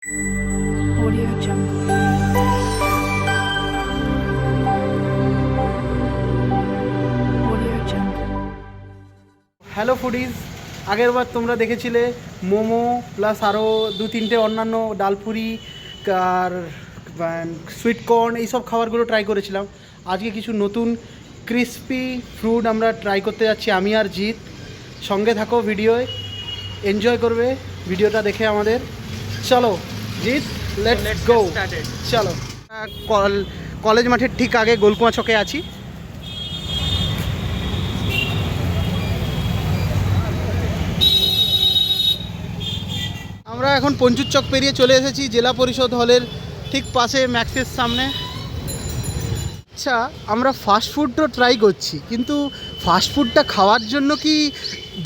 Audio Jungle. Audio Jungle. Hello foodies, আগেরবার তোমরা দেখেছিলে মোমো প্লাস আরও 2-3টে অন্যান্য ডালপুরি আর সুইট কর্ন এইসব খাবারগুলো ট্রাই করেছিলাম। আজকে কিছু নতুন ক্রিসপি ফ্রুট আমরা ট্রাই করতে যাচ্ছি, আমি আর জিৎ। সঙ্গে থাকো, ভিডিওয় এনজয় করবে ভিডিওটা দেখে আমাদের। চলো জিৎ, লেটস গো। চলো, কলেজ মাঠের ঠিক আগে গোলকুয়া চকে আছি। আমরা এখন পঞ্চুর চক পেরিয়ে চলে এসেছি জেলা পরিষদ হলের ঠিক পাশে ম্যাক্সের সামনে। আচ্ছা, আমরা ফাস্টফুডও ট্রাই করছি, কিন্তু ফাস্টফুডটা খাওয়ার জন্য কি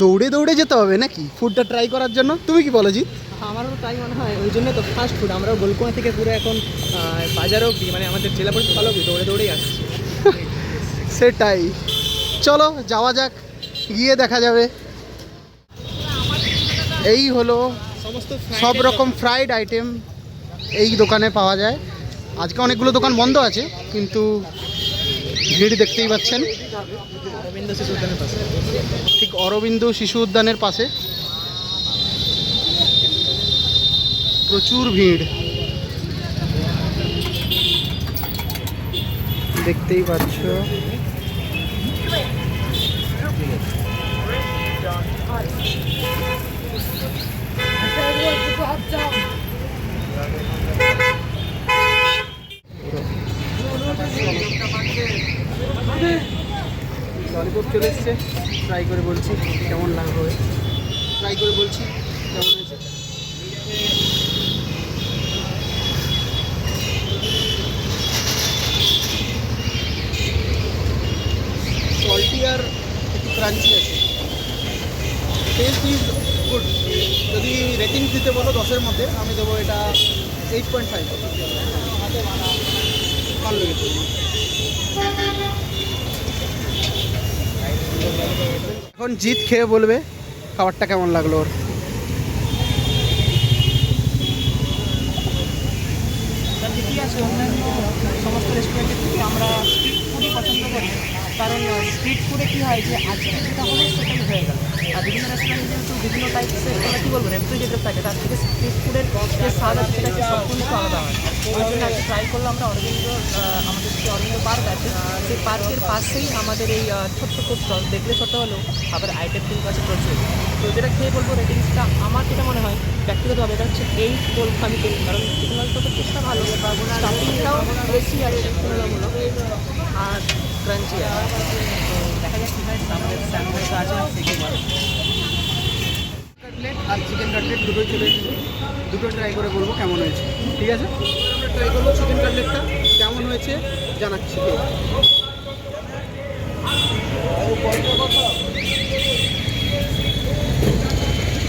দৌড়ে দৌড়ে যেতে হবে নাকি ফুডটা ট্রাই করার জন্য? তুমি কি বলো জিৎ? আমারও তাই মনে হয়, ওই জন্য তো ফাস্ট ফুড। আমরাও গোলকুয়া থেকে পুরো এখন বাজারও মানে আমাদের জেলা পরিষদ ভালো দৌড়ে দৌড়েই আসছি। সেটাই, চলো যাওয়া যাক, গিয়ে দেখা যাবে। এই হলো সমস্ত সব রকম ফ্রাইড আইটেম এই দোকানে পাওয়া যায়। আজকে অনেকগুলো দোকান বন্ধ আছে, কিন্তু ভিড় দেখতেই পাচ্ছেন। রবীন্দ্র শিশু উদ্যানের পাশে, ঠিক অরবিন্দ শিশু উদ্যানের পাশে প্রচুর ভিড় দেখতেই পাচ্ছ। ললিপপ চলে এসছে, ট্রাই করে বলছি কেমন লাগবে। ট্রাই করে বলছি কেমন হয়েছে। সল্টি আর একটু ক্রাঞ্চি আছে, টেস্ট ইজ গুড। যদি রেটিং দিতে বলো 10-এর মধ্যে, আমি দেবো এটা 8.5। ভালো লেগেছে। এখন জিৎ খেয়ে বলবে খাবারটা কেমন লাগলো ওর। ঠিকই আছে। অন্যান্য সমস্ত রেস্টুরেন্টের থেকে আমরা স্ট্রিট ফুডই পছন্দ করি, কারণ স্ট্রিট ফুডে কী হয় যে আজকে যেটা হলো সেটাই হয়ে গেল। আর বিভিন্ন রেস্টুরেন্টে যেহেতু বিভিন্ন টাইপসের, আমরা কী বলবো, রেফ্রিজারেটর থাকে, তার থেকে স্ট্রিট ফুডের যে স্বাদ আছে সেটা সম্পূর্ণ আলাদা হয়। ওই জন্য আজকে ট্রাই করলাম আমরা অরবিন্দ, আমাদের যে অরবিন্দ পার্ক আছে সেই পার্কের পাশেই আমাদের এই ছোট্ট ফুড স্টল। দেখলে ছোট হলেও আবার আইটেম কিন্তু আছে প্রচুর। তো যেটা খেয়ে বলবো রেটিংসটা আমার যেটা মনে হয় ব্যক্তিগতভাবে এটা হচ্ছে 8 বলবো আমি। কারণ চিকেন ললিপপের টেস্টটা ভালো, স্টাফিংটাও বেশি আছে তুলনামূলক, আর ক্রাঞ্চি আছে। তো দেখা যাক কী হয়। আমাদের স্যান্ডউইচ আছে সেটাই ভালো। কাটলেট আর চিকেন কাটলেট দুটোই চলে এসেছে, দুটো ট্রাই করে বলবো কেমন হয়েছে। ঠিক আছে, আমরা ট্রাই করবো চিকেন কাটলেটটা কেমন হয়েছে জানাচ্ছি।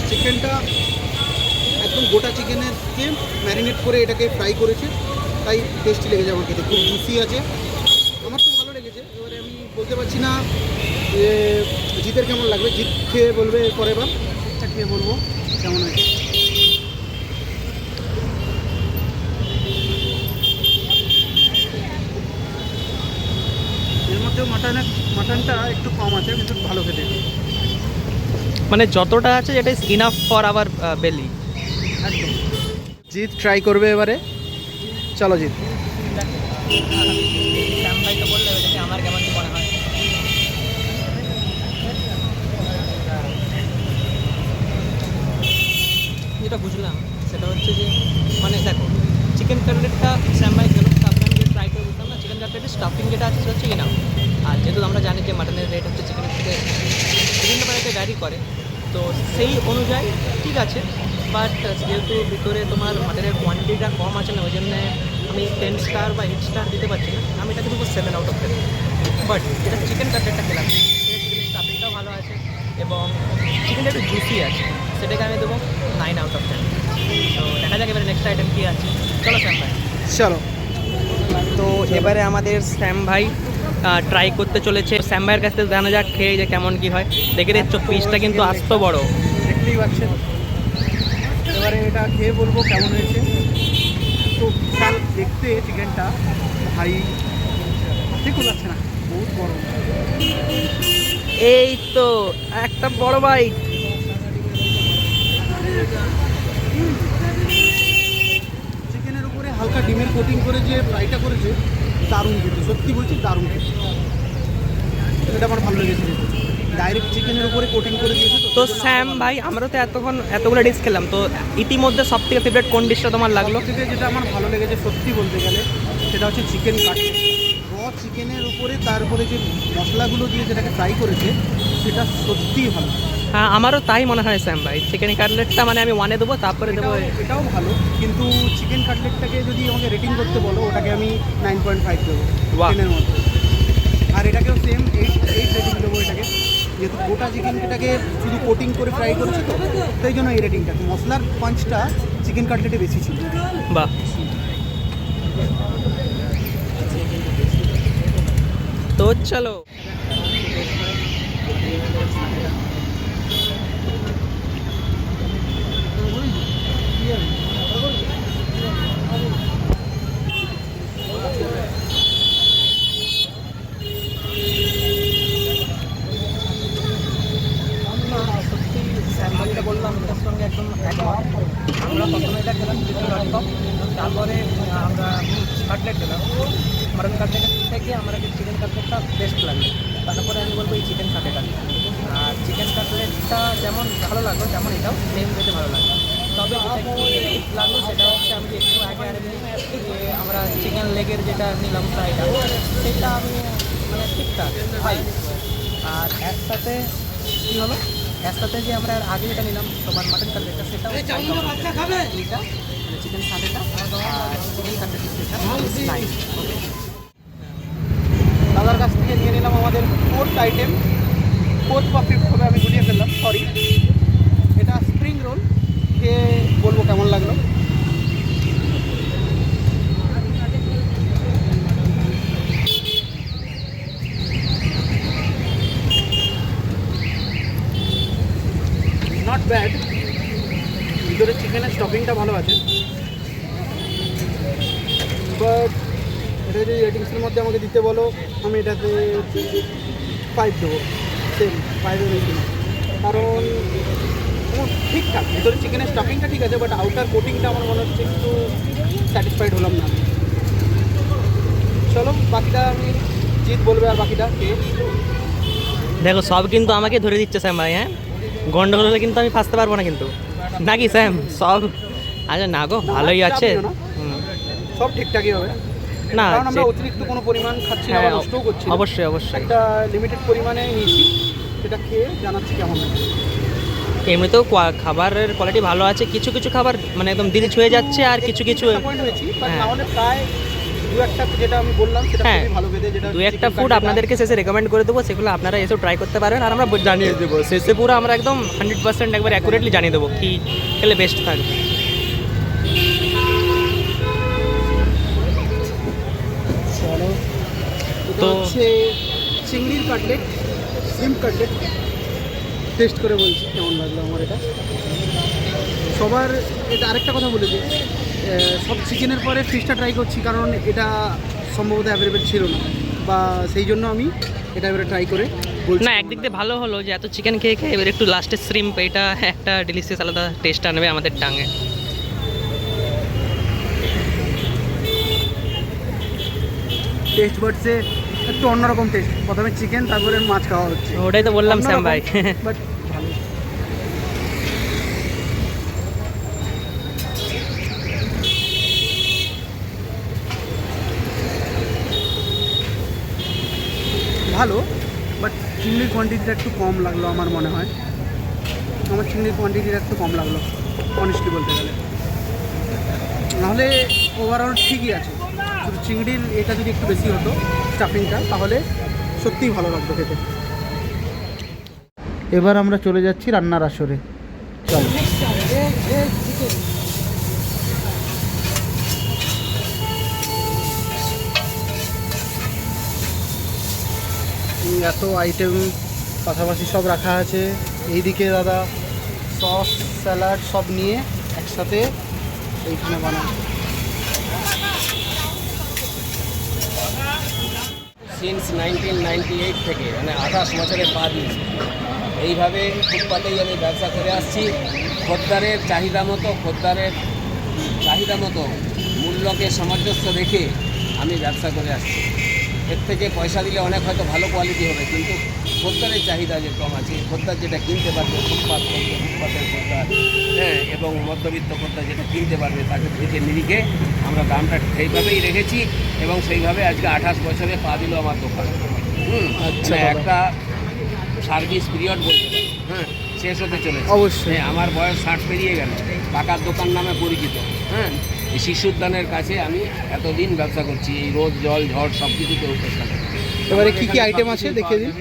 চিকেনটা একদম গোটা চিকেনেরকে ম্যারিনেট করে এটাকে ফ্রাই করেছে, তাই টেস্টি লেগেছে আমার খেতে। খুব জুসি আছে, আমার তো ভালো লেগেছে। এবারে আমি বলতে পারছি না যে জিতের কেমন লাগবে। জিত খেয়ে বলবে পরে, বা ঠিকঠাক খেয়ে বলবো কেমন হয়েছে। এর মধ্যেও মাটনটা একটু কম আছে, কিন্তু ভালো খেতে। মানে যতটা আছে এটা ইজ ইনাফ ফর আওয়ার বেলি। একদম। জিৎ ট্রাই করবে এবারে, চলো জিৎ। শ্যাম ভাই তো বললে ওটাকে আমার কেমন কি মনে হয়। যেটা বুঝলাম সেটা হচ্ছে যে মানে দেখো, চিকেন কাটলেটটা শ্যাম ভাই গেল, তারপরে আমি যেটা ট্রাই করে বুঝলাম না চিকেন কাটলেটের স্টাফিং যেটা আছে সেটা হচ্ছে ইনাফ। আর যেহেতু আমরা জানি যে মাটনের রেট হচ্ছে চিকেনের থেকে বিভিন্ন প্রাইসে ভ্যারি করে, তো সেই অনুযায়ী ঠিক আছে। বাট যেহেতু ভিতরে তোমার মাটনের কোয়ান্টিটিটা কম আছে না, ওই জন্য আমি 10 স্টার বা 8 স্টার দিতে পারছি না, আমি এটাকে দেবো 7 আউট অফ 10। বাট যেটা চিকেন কাটলেটটা খেলাম সেটা চিকেনের স্টাফিংটাও ভালো আছে এবং চিকেনটা একটু জুসি আছে, সেটাকে আমি দেবো 9 আউট অফ 10। তো দেখা যাক এবারে নেক্সট আইটেম কী আছে। চলো শ্যাম ভাই। চলো। তো এবারে আমাদের শ্যাম ভাই ট্রাই করতে চলেছে। শ্যাম ভাইয়ের কাছ থেকে জানা যাক খেয়ে যে কেমন কী হয়। দেখে দেখছ পিসটা কিন্তু আস্ত বড়, দেখতেই পাচ্ছেন। এবারে এটা খেয়ে বলবো কেমন হয়েছে। ধুতে চিকেনটা ভাই ঠিক লাগছে না, বহুত গরম। এই তো একটা বড় বাইট। চিকেনের উপরে হালকা ডিমের কোটিং করে যে ফ্রাইটা করেছে, দারুণ খেতে, সত্যি বলছি দারুণ খেতে। এটা আমার ভালো লেগেছে, ডাইরেক্ট চিকেনের উপরে কোটিং করে দিয়েছে। তো স্যাম ভাই, আমরা তো এতক্ষণ এতগুলো ডিশ খেলাম, তো ইতিমধ্যে সব থেকে ফেভারিট কোন ডিশটা তোমার লাগলো? থেকে যেটা আমার ভালো লেগেছে সত্যি বলতে গেলে, সেটা হচ্ছে চিকেন কাটলেট। র চিকেনের উপরে তারপরে যে মশলাগুলো দিয়ে যেটাকে ফ্রাই করেছে, সেটা সত্যিই ভালো। হ্যাঁ, আমারও তাই মনে হয় স্যাম ভাই। চিকেন কাটলেটটা মানে আমি 1-এ দেবো, তারপরে দেবো। এটাও ভালো, কিন্তু চিকেন কাটলেটটাকে যদি আমাকে রেটিং করতে বলো, ওটাকে আমি 9.5 দেবো, বাহ। 10-এর মধ্যে। আর এটাকেও সেম 8 রেটিং দেবো এটাকে, যেহেতু গোটা চিকেনটাকে শুধু কোটিং করে ফ্রাই করেছে, তো সেই জন্য এই রেটিংটা। মশলার পাঞ্চটা চিকেন কাটলেটে বেশি ছিল। বাহ। তো চলো, যেটা বললাম এটার সঙ্গে একদম একমত। আমরা প্রথমে এটা খেলাম চিকেন ললিপপ, তারপরে আমরা কাটলেট খেলাম। মাটন কাটলেটের থেকে আমার চিকেন কাটলেটটা বেস্ট লাগলো। তারপরে আমি বলবো এই চিকেন কাটলেট। আর চিকেন কাটলেটটা যেমন ভালো লাগলো, তেমন এটাও সেম রেটে ভালো লাগলো। তবে যেটা একটু নেগেটিভ লাগলো সেটা হচ্ছে, আমি যে একটু আগে যে আমরা চিকেন লেগের যেটা নিলাম ফ্রাইটা, সেটা আমি মানে ঠিকঠাক ভাই। আর একসাথে কী হলো, একসাথে যে আমরা আগে যেটা নিলাম তোমার মাটন কাটলেটটা, সেটাও এইটা মানে চিকেন কাটলেটটা আর চিকেন কাটলেটটা নাইস। দাদার কাছ থেকে নিয়ে নিলাম আমাদের 4th আইটেম, 4th বা 5th হবে, আমি গুলিয়ে ফেললাম, সরি। এটা স্প্রিং রোল, খেয়ে বলবো কেমন লাগলো। নট ব্যাড, ভিতরে চিকেনের স্টফিংটা ভালো আছে, বাট এটা যদি রেটিংসের মধ্যে আমাকে দিতে বলো, আমি এটাতে 5 দেবো, সেম 5-এর বেশি না। কারণ ঠিকঠাক, ভিতরে চিকেনের স্টাফিংটা ঠিক আছে, বাট আউটার কোটিংটা আমার মনে হচ্ছে একটু স্যাটিসফাইড হলাম না। চলো বাকিটা আমি জিত বলবে, আর বাকিটা কে। দেখো সব কিন্তু আমাকে ধরে দিচ্ছে স্যাম ভাই। হ্যাঁ, গন্ডগোল হলে কিন্তু আমি ফাঁসতে পারবো না কিন্তু, নাকি স্যাম? সব আচ্ছা না গো, ভালোই আছে। সব ঠিকঠাকই হবে না, কারণ আমরা অতিরিক্ত কোনো পরিমাণ খাচ্ছি না, নষ্টও করছি না। অবশ্যই অবশ্যই একটা লিমিটেড পরিমাণে নিয়েছি, সেটা খেয়ে জানাচ্ছি কেমন লাগে। এমনিতেও খাবারের কোয়ালিটি ভালো আছে। কিছু কিছু খাবার মানে একদম দিল ছুঁয়ে যাচ্ছে, আর কিছু কিছু পয়েন্ট হয়েছি, বাট হ্যাঁ। তাহলে প্রায় দু একটা যেটা আমি বললাম সেটা হ্যাঁ, খুবই ভালো খেতে, যেটা দু একটা ফুড আপনাদেরকে শেষে রেকমেন্ড করে দেবো, সেগুলো আপনারা এসে ট্রাই করতে পারেন, আর আমরা জানিয়ে দেবো শেষে পুরো আমরা একদম 100% একবার অ্যাকুরেটলি জানিয়ে দেবো কী খেলে বেস্ট থাকবে। চলো, তো হচ্ছে চিংড়ির কাটলেট, শ্রিম্প কাটলেট, টেস্ট করে বলছি কেমন লাগলো আমার এটা। সবার এটা আরেকটা কথা বলে যে সব চিকেনের পরে ফিশটা ট্রাই করছি, কারণ এটা সম্ভবত অ্যাভেলেবেল ছিল না, বা সেই জন্য আমি এটা এবারে ট্রাই করে বলছি। না, একদিক দিয়ে ভালো হলো যে এত চিকেন খেয়ে খেয়ে এবার একটু লাস্টে শ্রিম্প, এটা একটা ডিলিশিয়াস আলাদা টেস্ট আনবে আমাদের টাঙে। টেস্ট বাটসে একটু অন্যরকম টেস্ট, প্রথমে চিকেন তারপরে মাছ খাওয়া হচ্ছে, ওটাই তো বললাম স্যাম ভাই। বাট ভালো। ভালো, বাট চিংড়ির কোয়ান্টিটিটা একটু কম লাগলো আমার মনে হয়। আমার চিংড়ির কোয়ান্টিটিটা একটু কম লাগলো অনেস্টলি বলতে গেলে। নাহলে ওভারঅল ঠিকই আছে, শুধু চিংড়ির এটা যদি একটু বেশি হতো স্টাফিংটা, তাহলে সত্যিই ভালো লাগতো খেতে। এবার আমরা চলে যাচ্ছি রান্নার আসরে। চলো, এত আইটেম পাশাপাশি সব রাখা আছে। এইদিকে দাদা সস স্যালাড সব নিয়ে একসাথে এইখানে বানায়। সিন্স 1998 থেকে মানে 28 বছরে পা দিয়েছি। এইভাবে ফুটপাতেই আমি ব্যবসা করে আসছি। খদ্দারের চাহিদা মতো মূল্যকে সামঞ্জস্য রেখে আমি ব্যবসা করে আসছি। এর থেকে পয়সা দিলে অনেক হয়তো ভালো কোয়ালিটি হবে, কিন্তু খদ্দারের চাহিদা যে কম আছে, খদ্দার যেটা কিনতে পারবে, ফুটপাতের খদ্দার, হ্যাঁ, এবং মধ্যবিত্ত খদ্দার যেটা কিনতে পারবে, তাকে দেখে নিরিখে আমরা দামটা সেইভাবেই রেখেছি এবং সেইভাবে আজকে 28 বছরে পা দিল আমার দোকান। আচ্ছা মানে দাদা। একটা সার্ভিস পিরিয়ড বলতে পারি, হ্যাঁ, শেষ হতে চলেছে। অবশ্যই। হ্যাঁ, আমার বয়স 60 পেরিয়ে গেল, কাকার দোকান নামে পরিচিত। হ্যাঁ, এই শিশু উদ্যানের কাছে আমি এতদিন ব্যবসা করছি, এই রোদ জল ঝড় সব কিছুতে উপস্থান। এবারে কি কি আইটেম আছে দেখিয়ে দিন।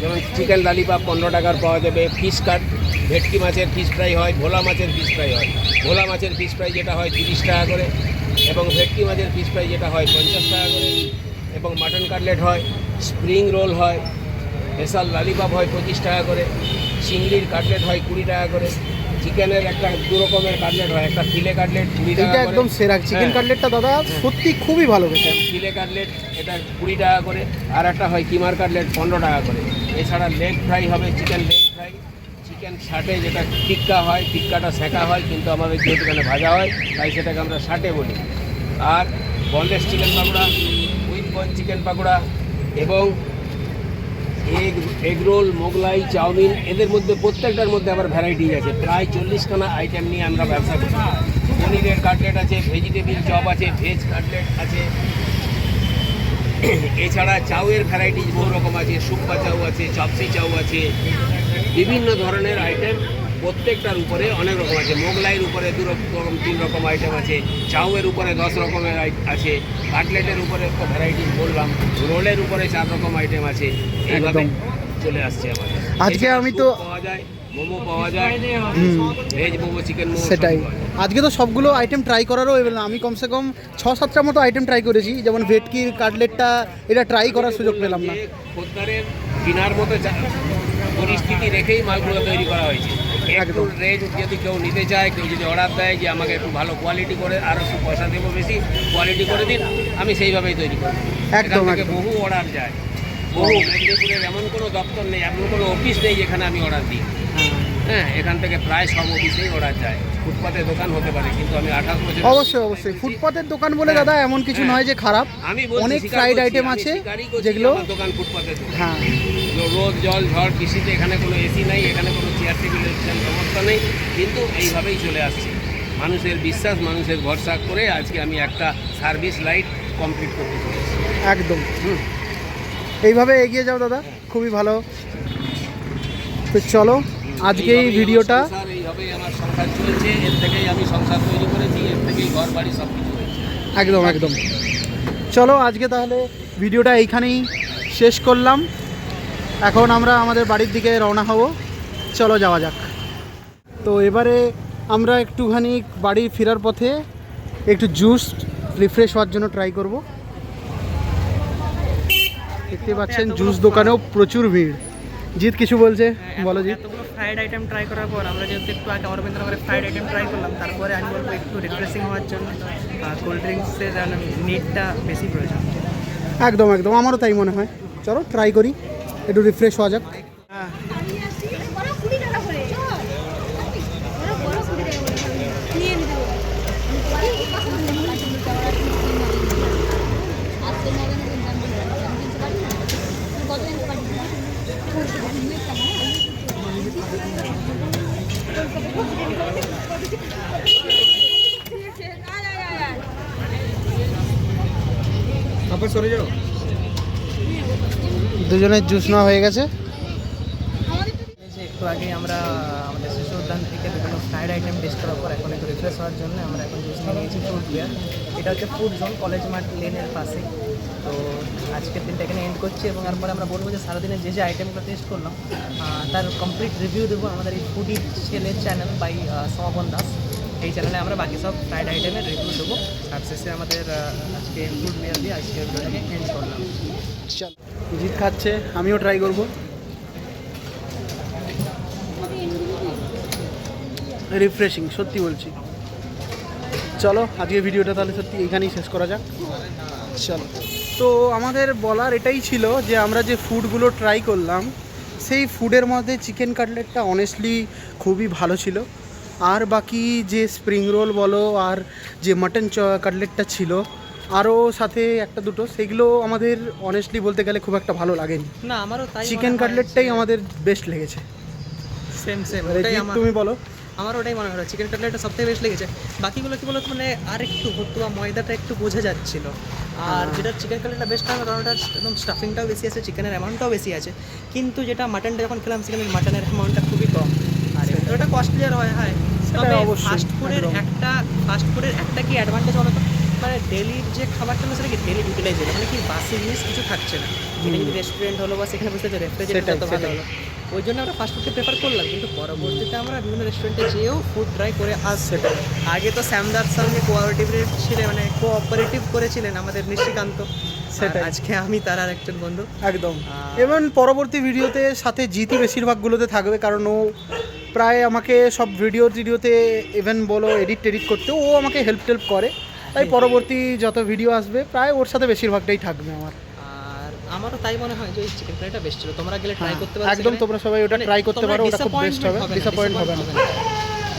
যেমন চিকেন লালিপাপ 15 টাকার পাওয়া যাবে, ফিশ কাট, ভেটকি মাছের ফিশ ফ্রাই হয়, ভোলা মাছের ফিশ ফ্রাই হয়। ভোলা মাছের ফিশ ফ্রাই যেটা হয় 30 টাকা করে, এবং ভেটকি মাছের ফিশ ফ্রাই যেটা হয় 50 টাকা করে, এবং মাটন কাটলেট হয়, স্প্রিং রোল হয়, স্পেশাল লালিপাপ হয় 25 টাকা করে, চিংড়ির কাটলেট হয় 20 টাকা করে, চিকেনের একটা 2 রকমের কাটলেট হয়, একটা ফিলে কাটলেট 20 টাকা এটা করে। একদম সেরা চিকেন হ্যাঁ। কাটলেটটা দাদা সত্যি খুবই ভালো খেতে। ফিলে কাটলেট এটা 20 টাকা করে, আর একটা হয় কিমার কাটলেট 15 টাকা করে। এছাড়া লেগ ফ্রাই হবে, চিকেন লেগ ফ্রাই, চিকেন ষাটে যেটা টিক্কা হয়, টিক্কাটা সেঁকা হয়, কিন্তু আমাদের যেহেতু এখানে ভাজা হয় তাই সেটাকে আমরা ষাটে বলি। আর বনলেস চিকেন পাকোড়া, উইথ বন চিকেন পাকোড়া, এবং এগ রোল, মোগলাই, চাউমিন, এদের মধ্যে প্রত্যেকটার মধ্যে আবার ভ্যারাইটিজ আছে। প্রায় 40খানা আইটেম নিয়ে আমরা ব্যবসা করি। পনিরের কাটলেট আছে, ভেজিটেবিল চপ আছে, ভেজ কাটলেট আছে। এছাড়া চাউয়ের ভ্যারাইটিজ বহু রকম আছে, শুকনা চাউ আছে, চপসি চাউ আছে, বিভিন্ন ধরনের আইটেম প্রত্যেকটার উপরে অনেক রকম আছে। মোগলাইয়ের উপরে 2 রকম 3 রকম আইটেম আছে, চাউয়ের উপরে 10 রকমের আছে, কাটলেটের উপরে একটা ভ্যারাইটিস বললাম, রোলের উপরে 4 রকম আইটেম আছে। এইভাবে একদম। চলে আসছে আমাদের। আজকে এছাড়া আমি তো- স্যুপ পাওয়া যায়, মোমো পাওয়া যায়, ভেজ মোমো, চিকেন মোমো, সেটাই। সবই পাওয়া যায়। আজকে তো সবগুলো আইটেম ট্রাই করারও এবার আমি কমসে কম 6-7টা মতো আইটেম ট্রাই করেছি, যেমন ভেটকির কাটলেটটা এটা ট্রাই করার সুযোগ পেলাম না। যে খদ্দারের কেনার মতো পরিস্থিতি রেখেই মালগুলো তৈরি করা হয়েছে। একটু একদম। রেঞ্জ যদি কেউ নিতে চায়, কেউ যদি অর্ডার দেয় যে আমাকে একটু ভালো কোয়ালিটি করে, আর একটু পয়সা দেবো বেশি, কোয়ালিটি করে দিন, আমি সেইভাবেই তৈরি করি। একদম, এখান থেকে একদম। বহু অর্ডার যায়, বহু। মেদিনীপুরের এমন কোনো দপ্তর নেই, এমন কোনো অফিস নেই যেখানে আমি অর্ডার দিই। হ্যাঁ, এখান থেকে প্রায় সব অফিসেই অর্ডার যায়। ফুটপাতে দোকান হতে পারে, কিন্তু আমি 28 বছর অবশ্যই ফুটপাতের দোকান বলে দাদা এমন কিছু নয় যে খারাপ। আমি বলছি, অনেক স্বীকার ফ্রাইড করছি, আইটেম আমি আছে স্বীকারই করছি যেগুলো আমার দোকান ফুটপাতের দোকান। হ্যাঁ রোদ জল ঝড় বৃষ্টিতে এখানে কোনো এসি নাই, এখানে কোনো চেয়ার টেবিলের ব্যবস্থা নেই, কিন্তু এইভাবেই চলে আসছে। মানুষের বিশ্বাস, মানুষের ভরসা করে আজকে আমি একটা সার্ভিস লাইট কমপ্লিট করতে চলেছি। একদম এইভাবে এগিয়ে যাও দাদা, খুবই ভালো। তো চলো আজকে এই এইভাবেই ভিডিওটা আমার সংসার, এইভাবেই আমার সংসার চলছে। এর থেকেই আমি সংসার তৈরি করেছি, এর থেকেই ঘর বাড়ি সব কিছু হয়েছে। একদম চলো আজকে তাহলে ভিডিওটা এইখানেই শেষ করলাম। এখন আমরা আমাদের বাড়ির দিকে রওনা হব, চলো যাওয়া যাক। তো এবারে আমরা একটুখানি বাড়ি ফেরার পথে একটু জুস রিফ্রেশ হওয়ার জন্য ট্রাই করব। দেখতে পাচ্ছেন জুস দোকানেও প্রচুর ভিড়। জিৎ কিছু বলছে, বলো জিৎ। এতগুলো ফ্রাইড আইটেম ট্রাই করার পর আমরা যেহেতু একটু আগে অরবিন্দনগরে ফ্রাইড আইটেম ট্রাই করলাম, তারপরে আমি বলবো একটু রিফ্রেশিং হওয়ার জন্য কোল্ড ড্রিঙ্কসের নিডটা বেশি প্রয়োজন। একদম আমারও তাই মনে হয়। চলো ট্রাই করি, একটু রিফ্রেশ হওয়া যাক। হ্যাঁ দুজনের জুস নেওয়া হয়ে গেছে। একটু আগে আমরা আমাদের শিশু উদ্যান থেকে বিভিন্ন ফ্রাইড আইটেম টেস্ট করার পর এখন একটু রিফ্রেশ হওয়ার জন্য আমরা এখন জুস নিয়ে নিয়েছি ফ্রুট বিয়ার। এটা হচ্ছে ফুড জোন, কলেজ মাঠ লেনের পাশে। তো আজকের দিনটা এখানে এন্ড করছি, এবং তারপরে আমরা বলবো যে সারাদিনে যে আইটেমগুলো টেস্ট করলাম তার কমপ্লিট রিভিউ দেবো আমাদের এই ফুডি ছেলের চ্যানেল বাই সমাপন দাস। এই চ্যানেলে আমরা বাকি সব ফ্রাইড আইটেমের রিভিউ দেবো। আর শেষে আমাদের আজকে ফ্রুট বিয়ার দিয়ে আজকে ভিডিওটাকে এন্ড করলাম। চল জিৎ খাচ্ছে, আমিও ট্রাই করব। রিফ্রেশিং সত্যি বলছি। চলো আজকে ভিডিওটা তাহলে সত্যি এখানেই শেষ করা যাক। চলো, তো আমাদের বলার এটাই ছিল যে আমরা যে ফুডগুলো ট্রাই করলাম সেই ফুডের মধ্যে চিকেন কাটলেটটা অনেস্টলি খুবই ভালো ছিল। আর বাকি যে স্প্রিং রোল বলো আর যে মাটন কাটলেটটা ছিল আরও সাথে একটা দুটো, সেগুলো আমাদের অনেস্টলি বলতে গেলে খুব একটা ভালো লাগেনি। না আমারও তাই চিকেন কাটলেটটাই আমাদের বেস্ট লেগেছে। সেম এবারে জিৎ, তুমি বলো। আমার ওটাই মনে হলো চিকেন কাটলেটটা সবথেকে বেস্ট লেগেছে। বাকিগুলো কি বলতো মানে আর একটু হতো বা ময়দাটা একটু বোঝা যাচ্ছিল। আর যেটা চিকেন কাটলেটটা বেস্ট লাগে কারণ ওটার একদম স্টাফিংটাও বেশি আছে, চিকেনের অ্যামাউন্টটাও বেশি আছে। কিন্তু যেটা মাটনটা যখন খেলাম সেখানে মাটনের অ্যামাউন্টটা খুবই কম। আর ওটা কস্টলিয়ার হয় তবে অবশ্যই, ফাস্ট ফুডের একটা কি অ্যাডভান্টেজ বলো তো, মানে ডেলির যে খাবারটা হলো সেটা কি ডেলি ইউটিলাইজ হলো, মানে কি বাসি জিনিস কিছু থাকছে না। এটা যদি রেস্টুরেন্ট হলো বা সেখানে বসে যে রেফ্রিজারেটর তো ভালো হলো, ওই জন্য আমরা ফাস্টফুডকে প্রেফার করলাম। কিন্তু পরবর্তীতে আমরা বিভিন্ন রেস্টুরেন্টে যেয়েও ফুড ট্রাই করে আসছে। আগে তো শ্যামদার সঙ্গে কোঅপারেটিভ করেছিলেন আমাদের নিশিকান্ত, সেটাই। আজকে আমি তার আর একজন বন্ধু। একদম। এবং পরবর্তী ভিডিওতে সাথে জিতই বেশিরভাগগুলোতে থাকবে, কারণ ও প্রায় আমাকে সব ভিডিওতে ইভেন বলো এডিট করতে ও আমাকে হেল্প করে। তাই পরবর্তী যত ভিডিও আসবে প্রায় ওর সাথে বেশিরভাগটাই থাকবে আমার। আর আমারও তাই মনে হয় যে এই চিকেন ফ্রাইটা বেস্ট ছিল, তোমরা গেলে ট্রাই করতে পারো। একদম, তোমরা সবাই ওটা ট্রাই করতে পারো, ওটা খুব বেস্ট হবে, ডিসঅ্যাপয়েন্ট হবে না।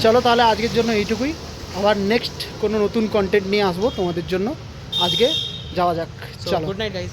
চলো তাহলে আজকের জন্য এইটুকুই, আবার নেক্সট কোনো নতুন কন্টেন্ট নিয়ে আসবো তোমাদের জন্য। আজকে যাওয়া যাক, চলো, গুড নাইট গাইস।